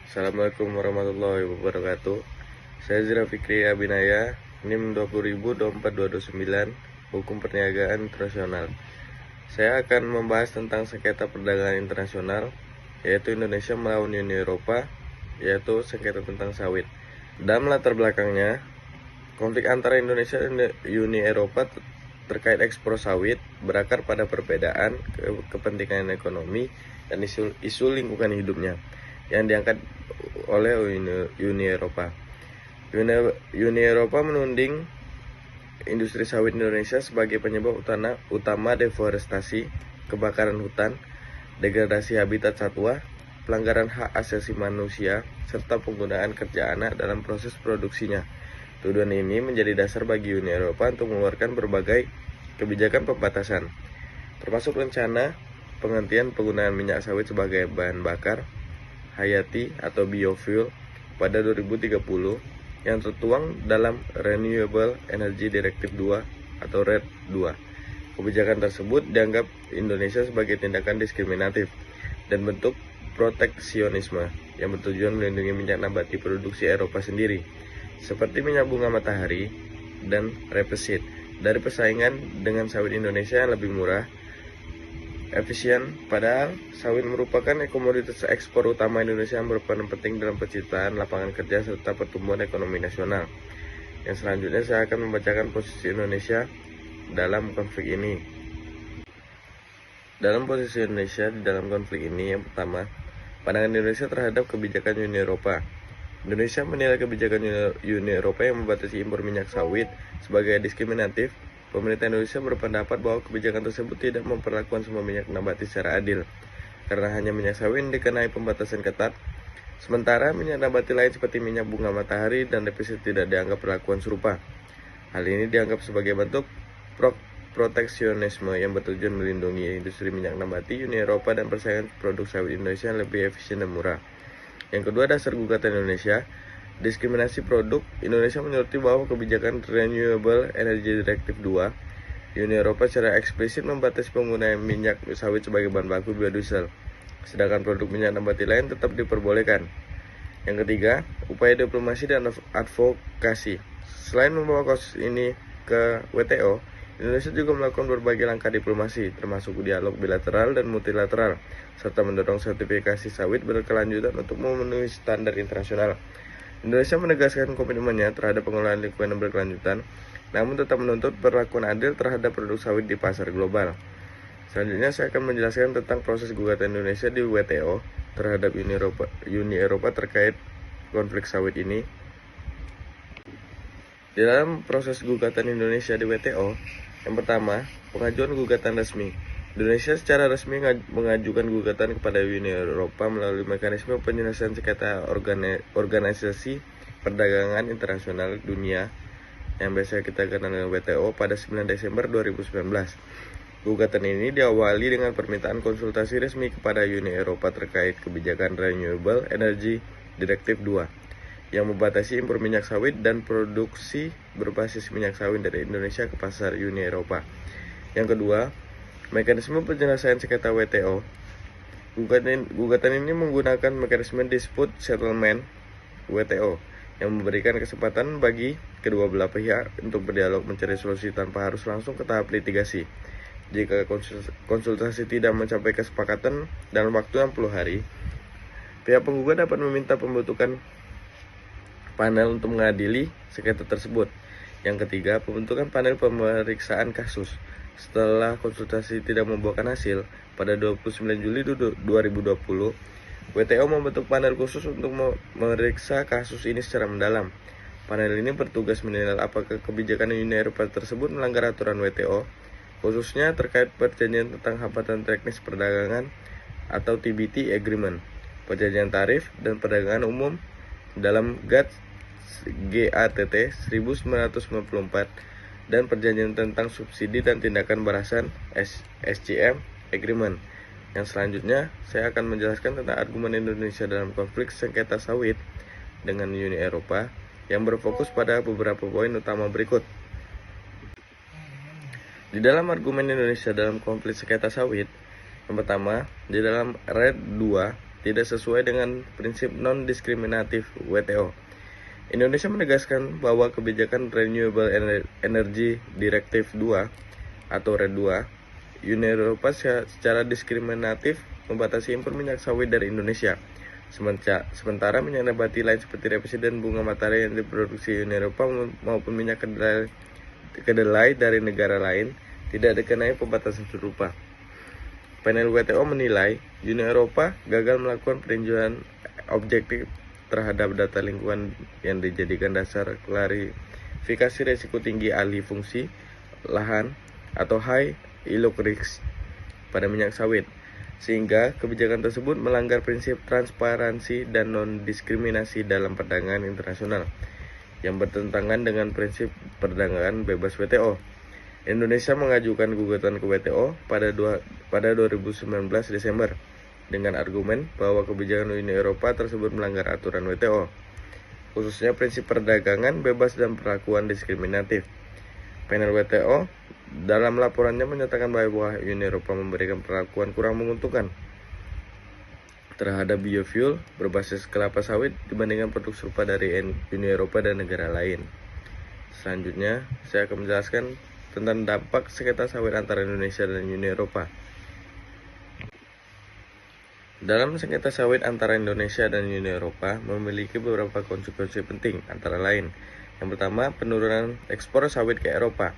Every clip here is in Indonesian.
Assalamualaikum warahmatullahi wabarakatuh. Saya Zira Fikri Abinaya, NIM 20.024.229, Hukum Perniagaan Internasional. Saya akan membahas tentang sengketa perdagangan internasional, yaitu Indonesia melawan Uni Eropa, yaitu sengketa tentang sawit. Dalam latar belakangnya, konflik antara Indonesia dan Uni Eropa terkait ekspor sawit berakar pada perbedaan kepentingan ekonomi dan isu lingkungan hidupnya yang diangkat oleh Uni Eropa. Uni Eropa menuding industri sawit Indonesia sebagai penyebab utama deforestasi, kebakaran hutan, degradasi habitat satwa, pelanggaran hak asasi manusia, serta penggunaan kerja anak dalam proses produksinya. Tuduhan ini menjadi dasar bagi Uni Eropa untuk mengeluarkan berbagai kebijakan pembatasan, termasuk rencana penghentian penggunaan minyak sawit sebagai bahan bakar hayati atau biofuel pada 2030 yang tertuang dalam Renewable Energy Directive 2 atau RED 2. Kebijakan tersebut dianggap Indonesia sebagai tindakan diskriminatif dan bentuk proteksionisme yang bertujuan melindungi minyak nabati produksi Eropa sendiri, seperti minyak bunga matahari dan rapeseed, dari persaingan dengan sawit Indonesia yang lebih murah, efisien. Padahal sawit merupakan komoditas ekspor utama Indonesia yang berperan penting dalam penciptaan lapangan kerja serta pertumbuhan ekonomi nasional. Yang selanjutnya saya akan membacakan posisi Indonesia dalam konflik ini. Dalam posisi Indonesia di dalam konflik ini, yang pertama, pandangan Indonesia terhadap kebijakan Uni Eropa. Indonesia menilai kebijakan Uni Eropa yang membatasi impor minyak sawit sebagai diskriminatif. Pemerintah Indonesia berpendapat bahwa kebijakan tersebut tidak memperlakukan semua minyak nabati secara adil, karena hanya minyak sawit dikenai pembatasan ketat, sementara minyak nabati lain seperti minyak bunga matahari dan rapeseed tidak dianggap perlakuan serupa. Hal ini dianggap sebagai bentuk proteksionisme yang bertujuan melindungi industri minyak nabati Uni Eropa dan persaingan produk sawit Indonesia yang lebih efisien dan murah. Yang kedua, dasar gugatan Indonesia. Diskriminasi produk. Indonesia menyoroti bahwa kebijakan Renewable Energy Directive 2 Uni Eropa secara eksplisit membatasi penggunaan minyak sawit sebagai bahan baku biodiesel, sedangkan produk minyak nabati lain tetap diperbolehkan. Yang ketiga, upaya diplomasi dan advokasi. Selain membawa kasus ini ke WTO, Indonesia juga melakukan berbagai langkah diplomasi, termasuk dialog bilateral dan multilateral, serta mendorong sertifikasi sawit berkelanjutan untuk memenuhi standar internasional. Indonesia menegaskan komitmennya terhadap pengelolaan lingkungan yang berkelanjutan, namun tetap menuntut perlakuan adil terhadap produk sawit di pasar global. Selanjutnya saya akan menjelaskan tentang proses gugatan Indonesia di WTO terhadap Uni Eropa terkait konflik sawit ini. Di dalam proses gugatan Indonesia di WTO, yang pertama, pengajuan gugatan resmi. Indonesia secara resmi mengajukan gugatan kepada Uni Eropa melalui mekanisme penyelesaian sengketa organisasi perdagangan internasional dunia yang biasa kita kenal dengan WTO pada 9 Desember 2019. Gugatan ini diawali dengan permintaan konsultasi resmi kepada Uni Eropa terkait kebijakan Renewable Energy Directive 2 yang membatasi impor minyak sawit dan produksi berbasis minyak sawit dari Indonesia ke pasar Uni Eropa. Yang kedua, mekanisme penyelesaian sengketa WTO. Gugatan ini menggunakan mekanisme dispute settlement WTO yang memberikan kesempatan bagi kedua belah pihak untuk berdialog mencari solusi tanpa harus langsung ke tahap litigasi. Jika konsultasi tidak mencapai kesepakatan dalam waktu 60 hari, pihak penggugat dapat meminta pembentukan panel untuk mengadili sengketa tersebut. Yang ketiga, pembentukan panel pemeriksaan kasus. Setelah konsultasi tidak membuahkan hasil, pada 29 Juli 2020, WTO membentuk panel khusus untuk memeriksa kasus ini secara mendalam. Panel ini bertugas menilai apakah kebijakan Uni Eropa tersebut melanggar aturan WTO, khususnya terkait perjanjian tentang hambatan teknis perdagangan atau TBT Agreement, perjanjian tarif dan perdagangan umum dalam GATT 1994 dan perjanjian tentang subsidi dan tindakan balasan SCM Agreement. Yang selanjutnya, saya akan menjelaskan tentang argumen Indonesia dalam konflik sengketa sawit dengan Uni Eropa yang berfokus pada beberapa poin utama berikut. Di dalam argumen Indonesia dalam konflik sengketa sawit, yang pertama, di dalam RED 2 tidak sesuai dengan prinsip non-diskriminatif WTO. Indonesia menegaskan bahwa kebijakan Renewable Energy Directive 2 atau RED 2, Uni Eropa secara diskriminatif membatasi impor minyak sawit dari Indonesia. Sementara minyak nabati lain seperti rapeseed dan bunga matahari yang diproduksi Uni Eropa maupun minyak kedelai dari negara lain tidak dikenai pembatasan serupa. Panel WTO menilai Uni Eropa gagal melakukan peninjauan objektif terhadap data lingkungan yang dijadikan dasar klarifikasi risiko tinggi alih fungsi lahan atau high ILUC risk pada minyak sawit, sehingga kebijakan tersebut melanggar prinsip transparansi dan non-diskriminasi dalam perdagangan internasional yang bertentangan dengan prinsip perdagangan bebas WTO. Indonesia mengajukan gugatan ke WTO pada 2019 Desember dengan argumen bahwa kebijakan Uni Eropa tersebut melanggar aturan WTO, khususnya prinsip perdagangan bebas dan perlakuan diskriminatif. Panel WTO dalam laporannya menyatakan bahwa Uni Eropa memberikan perlakuan kurang menguntungkan terhadap biofuel berbasis kelapa sawit dibandingkan produk serupa dari Uni Eropa dan negara lain. Selanjutnya, saya akan menjelaskan tentang dampak sengketa sawit antara Indonesia dan Uni Eropa. Dalam sengketa sawit antara Indonesia dan Uni Eropa memiliki beberapa konsekuensi penting, antara lain. Yang pertama, penurunan ekspor sawit ke Eropa.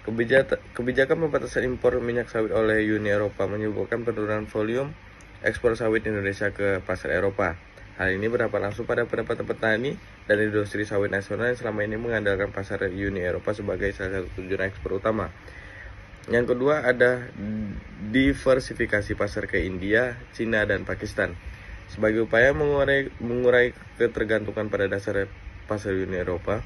Kebijakan pembatasan impor minyak sawit oleh Uni Eropa menyebabkan penurunan volume ekspor sawit Indonesia ke pasar Eropa. Hal ini berdampak langsung pada pendapatan petani dan industri sawit nasional yang selama ini mengandalkan pasar Uni Eropa sebagai salah satu tujuan ekspor utama. Yang kedua, ada diversifikasi pasar ke India, Cina, dan Pakistan. Sebagai upaya mengurai ketergantungan pada dasar pasar Uni Eropa,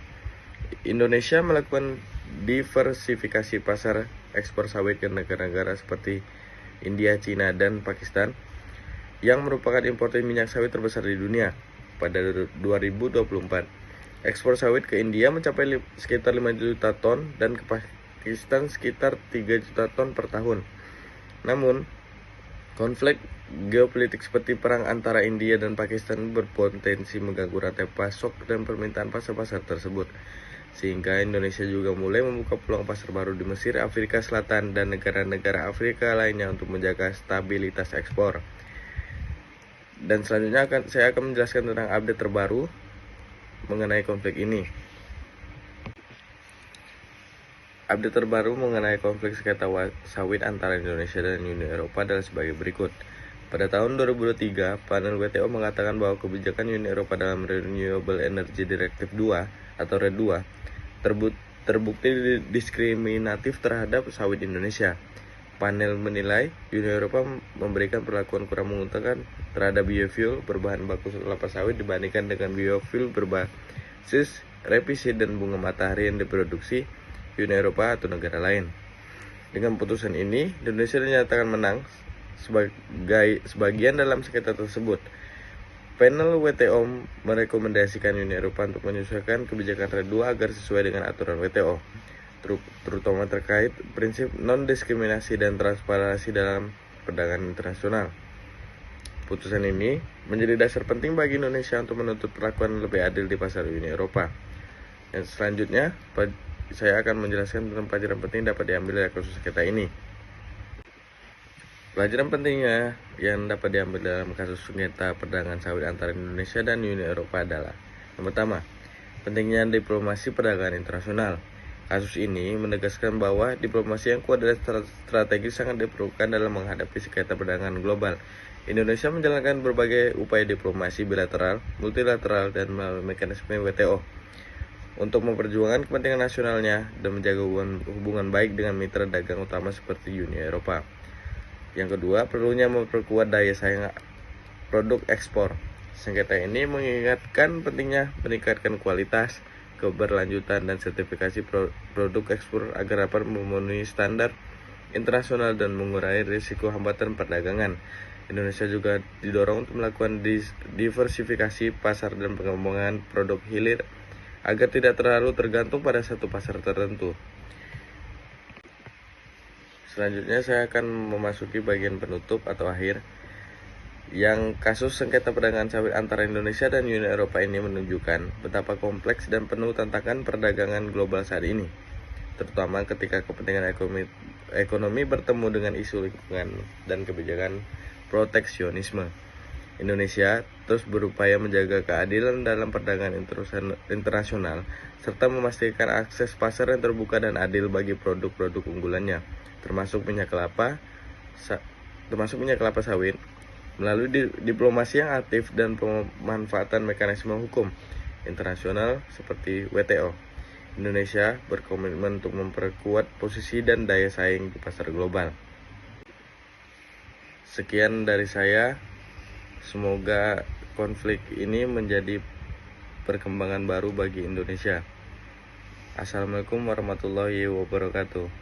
Indonesia melakukan diversifikasi pasar ekspor sawit ke negara-negara seperti India, Cina, dan Pakistan yang merupakan importer minyak sawit terbesar di dunia. Pada 2024, ekspor sawit ke India mencapai sekitar 5 juta ton dan ke Pakistan sekitar 3 juta ton per tahun. Namun, konflik geopolitik seperti perang antara India dan Pakistan berpotensi mengganggu rantai pasok dan permintaan pasar-pasar tersebut, sehingga Indonesia juga mulai membuka peluang pasar baru di Mesir, Afrika Selatan, dan negara-negara Afrika lainnya untuk menjaga stabilitas ekspor. Dan selanjutnya saya akan menjelaskan tentang update terbaru mengenai konflik ini. Update terbaru mengenai konflik sengketa sawit antara Indonesia dan Uni Eropa adalah sebagai berikut. Pada tahun 2003, panel WTO mengatakan bahwa kebijakan Uni Eropa dalam Renewable Energy Directive 2 atau RED 2 terbukti diskriminatif terhadap sawit Indonesia. Panel menilai Uni Eropa memberikan perlakuan kurang menguntungkan terhadap biofuel berbahan baku kelapa sawit dibandingkan dengan biofuel berbasis rapeseed dan bunga matahari yang diproduksi Uni Eropa atau negara lain. Dengan putusan ini, Indonesia dinyatakan menang sebagai sebagian dalam sengketa tersebut. Panel WTO merekomendasikan Uni Eropa untuk menyesuaikan kebijakan RED 2 agar sesuai dengan aturan WTO, terutama terkait prinsip non-diskriminasi dan transparansi dalam perdagangan internasional. Putusan ini menjadi dasar penting bagi Indonesia untuk menuntut perlakuan lebih adil di pasar Uni Eropa. Dan selanjutnya, saya akan menjelaskan tentang pelajaran penting dapat diambil dari kasus sengketa ini. Pelajaran pentingnya yang dapat diambil dalam kasus sengketa perdagangan sawit antara Indonesia dan Uni Eropa adalah: yang pertama, pentingnya diplomasi perdagangan internasional. Kasus ini menegaskan bahwa diplomasi yang kuat dan strategi sangat diperlukan dalam menghadapi sengketa perdagangan global. Indonesia menjalankan berbagai upaya diplomasi bilateral, multilateral, dan melalui mekanisme WTO untuk memperjuangkan kepentingan nasionalnya dan menjaga hubungan baik dengan mitra dagang utama seperti Uni Eropa. Yang kedua, perlunya memperkuat daya saing produk ekspor. Sengketa ini mengingatkan pentingnya meningkatkan kualitas, keberlanjutan, dan sertifikasi produk ekspor agar dapat memenuhi standar internasional dan mengurangi risiko hambatan perdagangan. Indonesia juga didorong untuk melakukan diversifikasi pasar dan pengembangan produk hilir agar tidak terlalu tergantung pada satu pasar tertentu. Selanjutnya saya akan memasuki bagian penutup atau akhir. Yang kasus sengketa perdagangan sawit antara Indonesia dan Uni Eropa ini menunjukkan betapa kompleks dan penuh tantangan perdagangan global saat ini, terutama ketika kepentingan ekonomi bertemu dengan isu lingkungan dan kebijakan proteksionisme. Indonesia terus berupaya menjaga keadilan dalam perdagangan internasional serta memastikan akses pasar yang terbuka dan adil bagi produk-produk unggulannya, termasuk minyak kelapa sawit, melalui diplomasi yang aktif dan pemanfaatan mekanisme hukum internasional seperti WTO. Indonesia berkomitmen untuk memperkuat posisi dan daya saing di pasar global. Sekian dari saya. Semoga konflik ini menjadi perkembangan baru bagi Indonesia. Assalamualaikum warahmatullahi wabarakatuh.